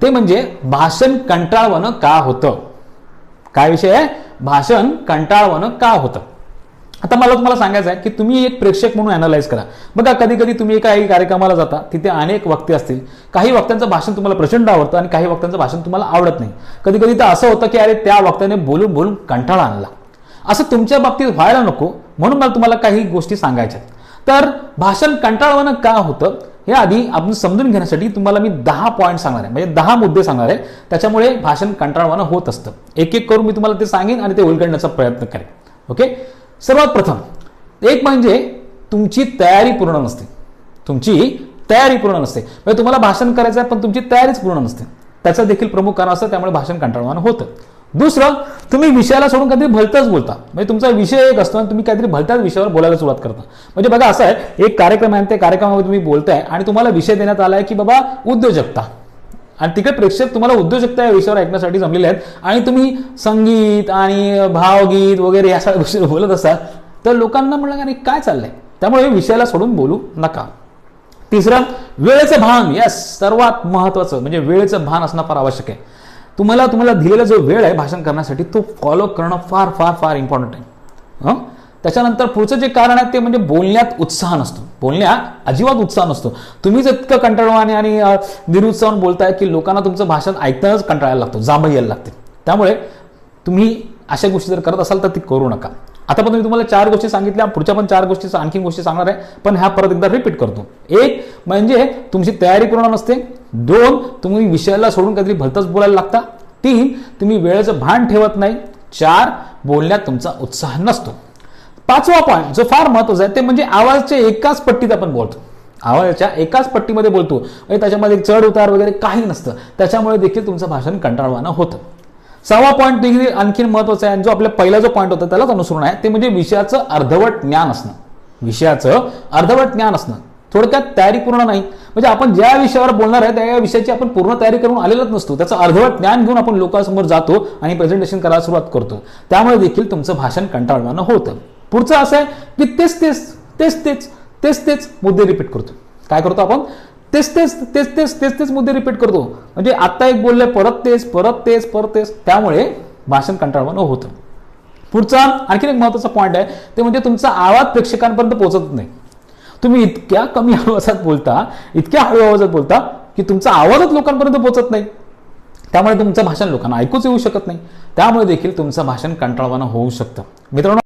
ते म्हणजे भाषण कंटाळवाणं का होतं. काय विषय आहे? भाषण कंटाळवाणं का होतं. आता मला तुम्हाला सांगायचं आहे की तुम्ही एक प्रेक्षक म्हणून अॅनालाइज करा. बघा, कधी कधी तुम्ही एका कार्यक्रमाला जाता, तिथे अनेक वक्ते असतील. काही वक्त्यांचं भाषण तुम्हाला प्रचंड आवडतं आणि काही वक्त्यांचं भाषण तुम्हाला आवडत नाही. कधी कधी तर असं होतं की अरे त्या वक्त्याने बोलून बोलून कंटाळा आणला. असं तुमच्या बाबतीत व्हायला नको म्हणून मला तुम्हाला काही गोष्टी सांगायच्या. तर भाषण कंटाळवाणं का होतं हे आधी आपण समजून घेण्यासाठी तुम्हाला मी 10 पॉईंट सांगणार आहे, म्हणजे 10 मुद्दे सांगणार आहे. त्याच्यामुळे भाषण कंटाळवाणं होत असतं. एक एक करून मी तुम्हाला ते सांगेन आणि ते उलगडण्याचा प्रयत्न करेन. ओके. सर्वात प्रथम एक म्हणजे तुमची तयारी पूर्ण नसते. तुमची तयारी पूर्ण नसते, म्हणजे तुम्हाला भाषण करायचं आहे पण तुमची तयारीच पूर्ण नसते. त्याचं देखील प्रमुख कारण असतं, त्यामुळे भाषण कंटाळवाणं होतं. दुसरं, तुम्ही विषयाला सोडून काहीतरी भलतंच बोलता. म्हणजे तुमचा विषय एक असतो आणि तुम्ही काहीतरी भलत्याच विषयावर बोलायला सुरुवात करता. म्हणजे बघा, असं आहे, एक कार्यक्रम आहे, त्या कार्यक्रमामध्ये तुम्ही बोलताय आणि तुम्हाला विषय देण्यात आलाय की बाबा उद्योजकता, आणि तिकडे प्रेक्षक तुम्हाला उद्योजकता या विषयावर ऐकण्यासाठी जमलेले आहेत आणि तुम्ही संगीत आणि भावगीत वगैरे या सगळ्या गोष्टी बोलत असाल तर लोकांना म्हणलं अरे काय चाललंय. त्यामुळे विषयाला सोडून बोलू नका. तिसरं, वेळेचं भान. यस, सर्वात महत्वाचं म्हणजे वेळेचं भान असणं फार आवश्यक आहे. तुम्हाला दिलेला जो वेळ आहे भाषण करण्यासाठी तो फॉलो करणं फार फार फार इम्पॉर्टंट आहे. त्याच्यानंतर पुढचं जे कारण आहे ते म्हणजे बोलण्यात उत्साह नसतो. बोलण्यात अजिबात उत्साह नसतो. तुम्हीच इतकं कंटाळवाणे आणि निरुत्साहून बोलताय की लोकांना तुमचं भाषण ऐकतानाच कंटाळायला लागतो, जांभई यायला लागते. त्यामुळे तुम्ही अशा गोष्टी जर करत असाल तर ती करू नका. आता पण मी तुम्हाला 4 गोष्टी सांगितल्या, पुढच्या पण 4 गोष्टी आणखी गोष्टी सांगणार आहे, पण ह्या परत एकदा रिपीट करतो. एक म्हणजे तुमची तयारी पूर्ण नसते. 2, तुम्ही विषयाला सोडून काहीतरी भलतंच बोलायला लागता. 3, तुम्ही वेळेचं भान ठेवत नाही. 4, बोलण्यात तुमचा उत्साह नसतो. 5वा पॉईंट जो फार महत्वाचा आहे ते म्हणजे आवाजाच्या एकाच पट्टीत आपण बोलतो. आवाजाच्या एकाच पट्टीमध्ये बोलतो, म्हणजे त्याच्यामध्ये चढ उतार वगैरे काही नसतं. त्याच्यामुळे देखील तुमचं भाषण कंटाळवाणं होतं. 6वा पॉईंट देखील आणखी महत्वाचा आहे, जो आपला पहिला जो पॉईंट होता त्यालाच अनुसरून आहे, ते म्हणजे विषयाचं अर्धवट ज्ञान असणं. विषयाचं अर्धवट ज्ञान असणं, थोडक्यात तयारी पूर्ण नाही. म्हणजे आपण ज्या विषयावर बोलणार आहे त्या विषयाची आपण पूर्ण तयारी करून आलेलाच नसतो. त्याचं अर्धवट ज्ञान घेऊन आपण लोकांसमोर जातो आणि प्रेझेंटेशन करायला सुरुवात करतो. त्यामुळे देखील तुमचं भाषण कंटाळवाणं होतं. पुढचं असं आहे की तेच मुद्दे रिपीट करतो. काय करतो आपण? तेच मुद्दे रिपीट करतो. म्हणजे आता एक बोलले परत तेच, त्यामुळे भाषण कंटाळवाणं होतं. पुढचा आणखी एक महत्वाचा पॉईंट आहे, ते म्हणजे तुमचा आवाज प्रेक्षकांपर्यंत पोहोचत नाही. तुम्ही इतक्या कमी आवाजात बोलता, इतक्या हळू आवाजात बोलता की तुमचा आवाजच लोकांपर्यंत पोहोचत नाही. त्यामुळे तुमचं भाषण लोकांना ऐकूच येऊ शकत नाही. त्यामुळे देखील तुमचं भाषण कंटाळवाणं होऊ शकतं. मित्रांनो,